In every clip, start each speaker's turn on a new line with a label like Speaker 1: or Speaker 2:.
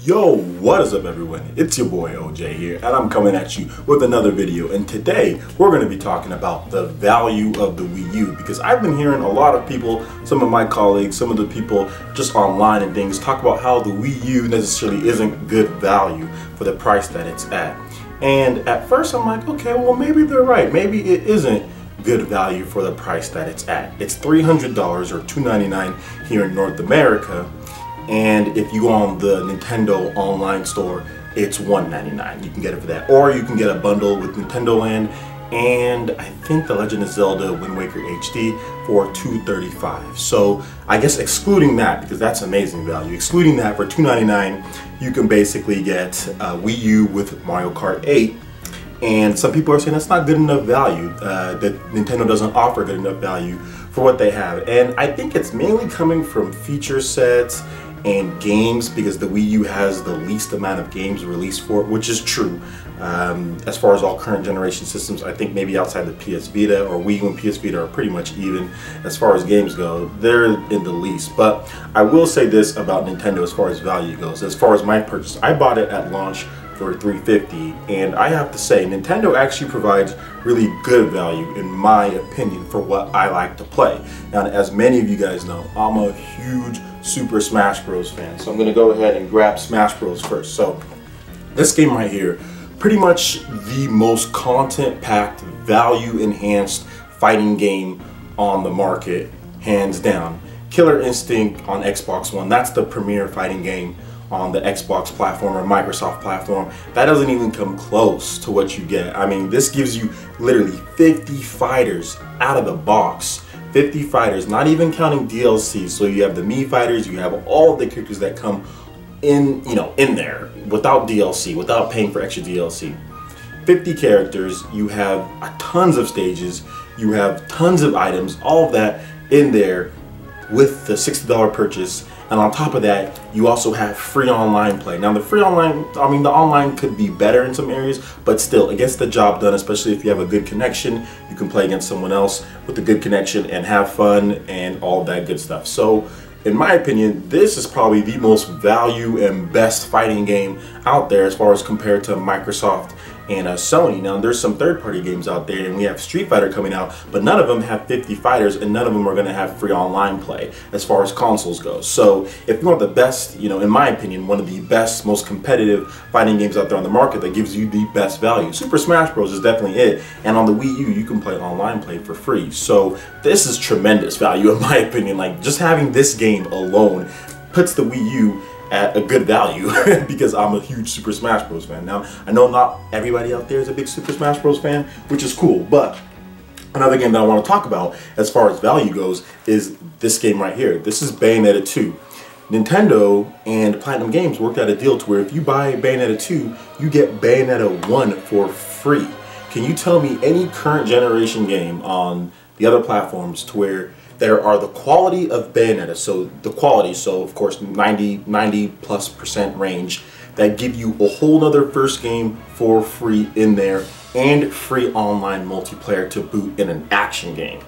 Speaker 1: Yo, what is up everyone? It's your boy OJ here, and I'm coming at you with another video. And today we're going to be talking about the value of the Wii U, because I've been hearing a lot of people, some of my colleagues, some of the people just online and things, talk about how the Wii U necessarily isn't good value for the price that it's at. And at first I'm like, okay, well maybe they're right. Maybe it isn't good value for the price that it's at. It's $300 or $299 here in North America. And if you go on the Nintendo online store, it's $199. You can get it for that. Or you can get a bundle with Nintendo Land and I think The Legend of Zelda Wind Waker HD for $235. So I guess excluding that, because that's amazing value, excluding that for $299, you can basically get a Wii U with Mario Kart 8. And some people are saying that's not good enough value, that Nintendo doesn't offer good enough value for what they have. And I think it's mainly coming from feature sets and games, because the Wii U has the least amount of games released for it, which is true. As far as all current generation systems, I think maybe outside the PS Vita, or Wii U and PS Vita are pretty much even as far as games go. They're in the least. But I will say this about Nintendo as far as value goes. As far as my purchase, I bought it at launch for $350, and I have to say Nintendo actually provides really good value in my opinion for what I like to play. Now, as many of you guys know, I'm a huge Super Smash Bros fan, so I'm gonna go ahead and grab Smash Bros first. So this game right here, pretty much the most content-packed, value-enhanced fighting game on the market, hands down. Killer Instinct on Xbox One, that's the premier fighting game on the Xbox platform or Microsoft platform. That doesn't even come close to what you get. I mean, this gives you literally 50 fighters out of the box. 50 fighters, not even counting DLC. So you have the Mii fighters, you have all the characters that come in, in there without DLC, without paying for extra DLC. 50 characters, you have tons of stages, you have tons of items, all of that in there with the $60 purchase. And on top of that, you also have free online play. Now the free online, I mean the online could be better in some areas, but still it gets the job done, especially if you have a good connection. You can play against someone else with a good connection and have fun and all that good stuff. So in my opinion, this is probably the most value and best fighting game out there as far as compared to Microsoft and Sony. Now there's some third-party games out there, and we have Street Fighter coming out, but none of them have 50 fighters and none of them are going to have free online play as far as consoles go. So if you want the best, in my opinion, one of the best, most competitive fighting games out there on the market that gives you the best value, Super Smash Bros is definitely it. And on the Wii U, you can play online play for free. So this is tremendous value in my opinion. Like, just having this game alone puts the Wii U at a good value because I'm a huge Super Smash Bros fan. Now, I know not everybody out there is a big Super Smash Bros fan, which is cool, but another game that I want to talk about as far as value goes is this game right here. This is Bayonetta 2. Nintendo and Platinum Games worked out a deal to where if you buy Bayonetta 2, you get Bayonetta 1 for free. Can you tell me any current generation game on the other platforms to where there are the quality of Bayonetta, so the quality, so of course 90+% range, that give you a whole nother first game for free in there and free online multiplayer to boot in an action game?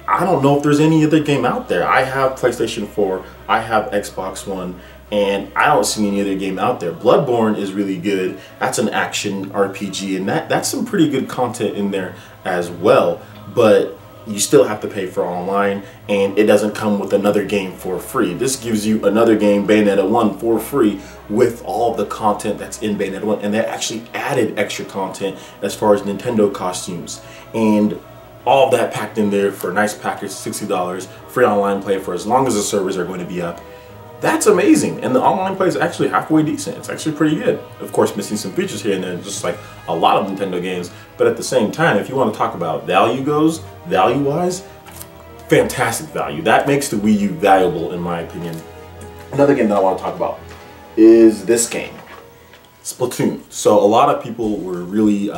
Speaker 1: I don't know if there's any other game out there. I have PlayStation 4, I have Xbox One, and I don't see any other game out there. Bloodborne is really good. That's an action RPG, and that's some pretty good content in there as well, but you still have to pay for online, and it doesn't come with another game for free. This gives you another game, Bayonetta 1, for free with all the content that's in Bayonetta 1, and they actually added extra content as far as Nintendo costumes and all of that packed in there for a nice package, $60, free online play for as long as the servers are going to be up. That's amazing, and the online play is actually halfway decent. It's actually pretty good. Of course, missing some features here and there, just like a lot of Nintendo games, but at the same time, if you want to talk about value-wise, fantastic value. That makes the Wii U valuable in my opinion. Another game that I want to talk about is this game, Splatoon. So a lot of people were really,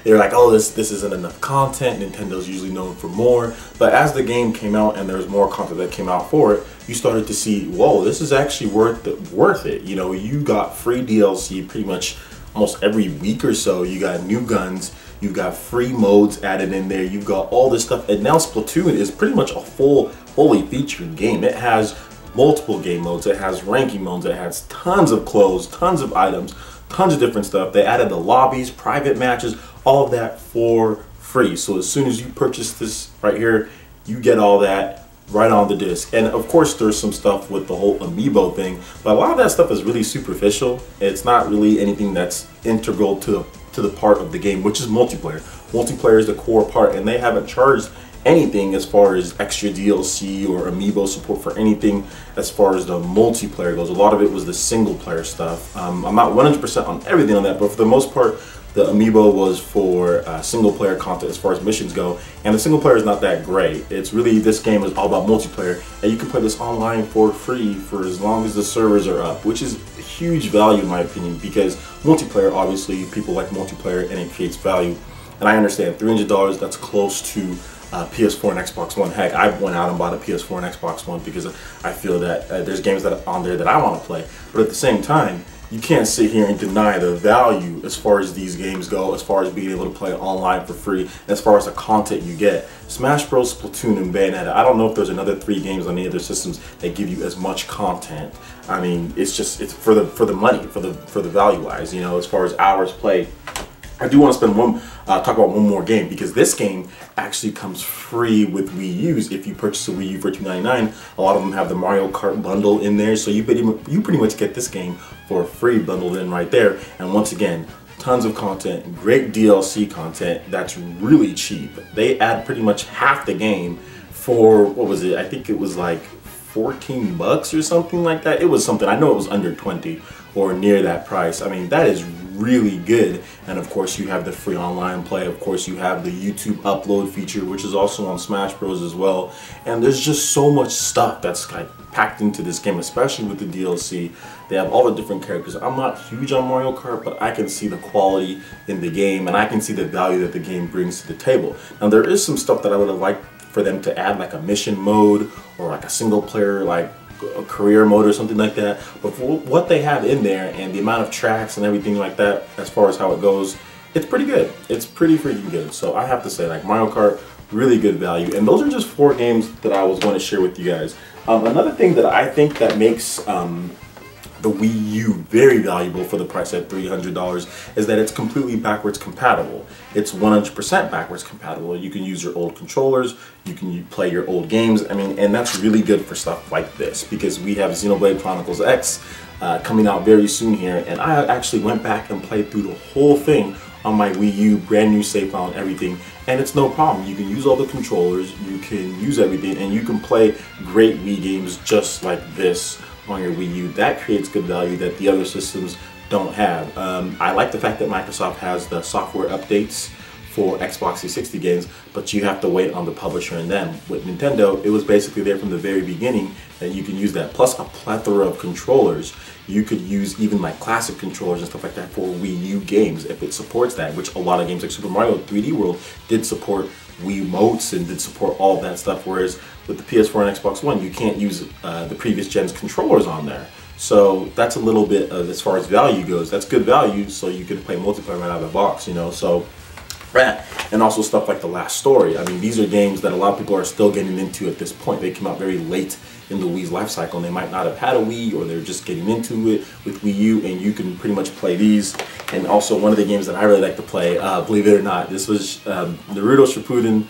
Speaker 1: they're like, oh, this isn't enough content. Nintendo's usually known for more. But as the game came out and there's more content that came out for it, you started to see, whoa, this is actually worth it. You got free DLC pretty much almost every week or so. You got new guns, you've got free modes added in there, you've got all this stuff. And now Splatoon is pretty much a fully featured game. It has multiple game modes, it has ranking modes, it has tons of clothes, tons of items, tons of different stuff. They added the lobbies, private matches, all of that for free. So as soon as you purchase this right here, you get all that right on the disc. And of course there's some stuff with the whole amiibo thing, but a lot of that stuff is really superficial. It's not really anything that's integral to the part of the game, which is multiplayer. Multiplayer is the core part, and they haven't charged anything as far as extra DLC or amiibo support for anything as far as the multiplayer goes. A lot of it was the single player stuff. I'm not 100% on everything on that, but for the most part the amiibo was for single player content as far as missions go, and the single player is not that great. It's really, this game is all about multiplayer, and you can play this online for free for as long as the servers are up, which is huge value in my opinion, because multiplayer, obviously people like multiplayer and it creates value. And I understand $300, that's close to PS4 and Xbox One. Heck, I went out and bought a PS4 and Xbox One because I feel that there's games that are on there that I want to play. But at the same time, you can't sit here and deny the value as far as these games go, as far as being able to play online for free, and as far as the content you get. Smash Bros, Splatoon, and Bayonetta. I don't know if there's another 3 games on any other systems that give you as much content. I mean, it's for the money, for the value wise, you know, as far as hours played. I do want to spend talk about one more game, because this game actually comes free with Wii U's if you purchase a Wii U for $2.99. A lot of them have the Mario Kart bundle in there, so you pretty much get this game for free bundled in right there. And once again, tons of content, great DLC content that's really cheap. They add pretty much half the game for, what was it? I think it was like 14 bucks or something like that. It was something, I know it was under 20 or near that price. I mean, that is really good. And of course you have the free online play. Of course you have the YouTube upload feature, which is also on Smash Bros as well. And there's just so much stuff that's like packed into this game, especially with the DLC. They have all the different characters. I'm not huge on Mario Kart, but I can see the quality in the game, and I can see the value that the game brings to the table. Now there is some stuff that I would have liked for them to add, like a mission mode or like a single player, like a career mode or something like that. But for what they have in there and the amount of tracks and everything like that, as far as how it goes, it's pretty good. It's pretty freaking good. So I have to say, like, Mario Kart, really good value. And those are just 4 games that I was going to share with you guys. Another thing that I think that makes the Wii U very valuable for the price at $300 is that it's completely backwards compatible. It's 100% backwards compatible. You can use your old controllers, you can play your old games. I mean, and that's really good for stuff like this, because we have Xenoblade Chronicles X coming out very soon here, and I actually went back and played through the whole thing on my Wii U, brand new save file and everything, and it's no problem. You can use all the controllers, you can use everything, and you can play great Wii games just like this on your Wii U. That creates good value that the other systems don't have. I like the fact that Microsoft has the software updates for Xbox 360 games, but you have to wait on the publisher and them. With Nintendo, it was basically there from the very beginning that you can use that, plus a plethora of controllers. You could use even like classic controllers and stuff like that for Wii U games if it supports that, which a lot of games like Super Mario 3D World did support Wii Motes and did support all that stuff, whereas with the PS4 and Xbox One, you can't use the previous gen's controllers on there. So that's a little bit of, as far as value goes, that's good value, so you can play multiplayer right out of the box, you know. So and also stuff like The Last Story. I mean, these are games that a lot of people are still getting into at this point. They came out very late in the Wii's life cycle, and they might not have had a Wii, or they're just getting into it with Wii U, and you can pretty much play these. And also one of the games that I really like to play, believe it or not, this was Naruto Shippuden.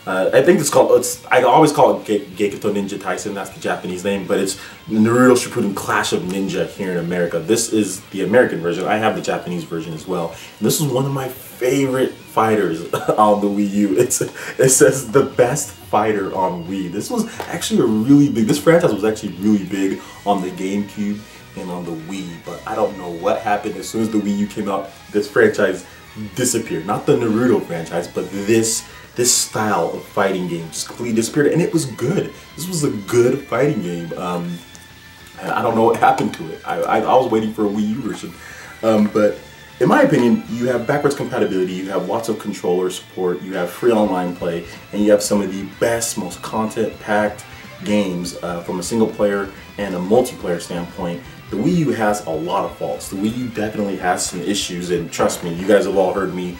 Speaker 1: I think it's called, I always call it Geikito Ninja Taisen, that's the Japanese name, but it's Naruto Shippuden Clash of Ninja here in America. This is the American version. I have the Japanese version as well. And this is one of my favorite fighters on the Wii U. It says the best fighter on Wii. This was actually a really big, this franchise was actually really big on the GameCube and on the Wii, but I don't know what happened. As soon as the Wii U came out, this franchise disappeared. Not the Naruto franchise, but this style of fighting game just completely disappeared, and it was good. This was a good fighting game. And I don't know what happened to it. I was waiting for a Wii U version. But in my opinion, you have backwards compatibility, you have lots of controller support, you have free online play, and you have some of the best, most content-packed games from a single player and a multiplayer standpoint. The Wii U has a lot of faults. The Wii U definitely has some issues, and trust me, you guys have all heard me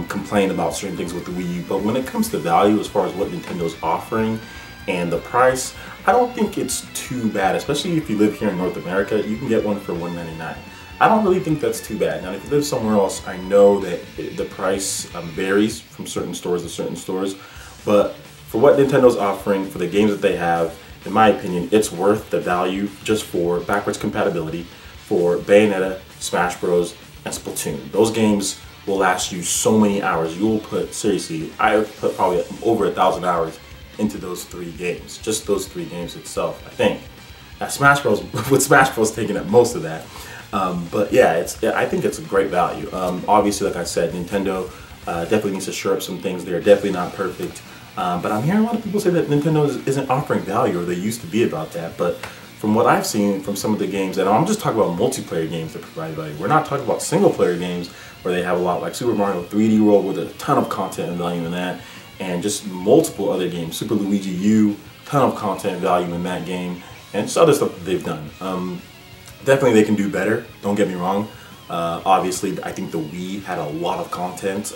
Speaker 1: complain about certain things with the Wii U, but when it comes to value, as far as what Nintendo's offering and the price, I don't think it's too bad, especially if you live here in North America. You can get one for $199. I don't really think that's too bad. Now, if you live somewhere else, I know that the price varies from certain stores to certain stores, but for what Nintendo's offering, for the games that they have, in my opinion, it's worth the value just for backwards compatibility for Bayonetta, Smash Bros, and Splatoon. Those games will last you so many hours. You will put, seriously, I've put probably over 1,000 hours into those 3 games. Just those 3 games itself, I think. Now, Smash Bros, with Smash Bros taking up most of that. But yeah, I think it's a great value. Obviously, like I said, Nintendo definitely needs to shore up some things. They're definitely not perfect. But I'm hearing a lot of people say that Nintendo isn't offering value, or they used to be about that. But from what I've seen from some of the games, and I'm just talking about multiplayer games that provide value. We're not talking about single player games where they have a lot, like Super Mario 3D World with a ton of content and value in that, and just multiple other games. Super Luigi U, ton of content and value in that game, and just other stuff that they've done. Definitely they can do better, don't get me wrong. Obviously, I think the Wii had a lot of content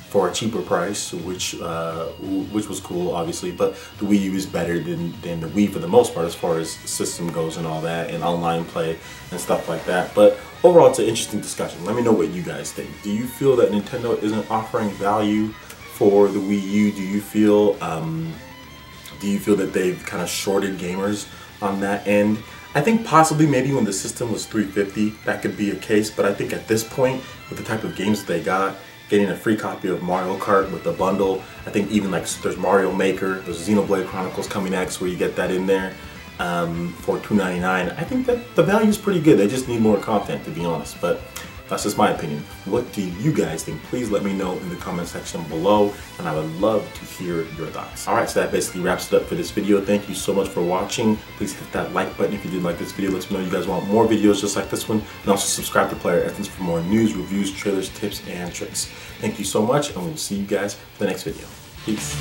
Speaker 1: for a cheaper price, which was cool, obviously. But the Wii U is better than the Wii for the most part, as far as system goes and all that, and online play and stuff like that. But overall, it's an interesting discussion. Let me know what you guys think. Do you feel that Nintendo isn't offering value for the Wii U? Do you feel that they've kind of shorted gamers on that end? I think possibly maybe when the system was $350, that could be a case, but I think at this point, with the type of games that they got, getting a free copy of Mario Kart with the bundle, I think even like there's Mario Maker, there's Xenoblade Chronicles Coming X where you get that in there for $299. I think that the value is pretty good. They just need more content, to be honest, but that's just my opinion. What do you guys think? Please let me know in the comment section below, and I would love to hear your thoughts. Alright, so that basically wraps it up for this video. Thank you so much for watching. Please hit that like button if you did like this video. Let me know you guys want more videos just like this one, and also subscribe to PlayerEssence for more news, reviews, trailers, tips, and tricks. Thank you so much, and we'll see you guys for the next video. Peace.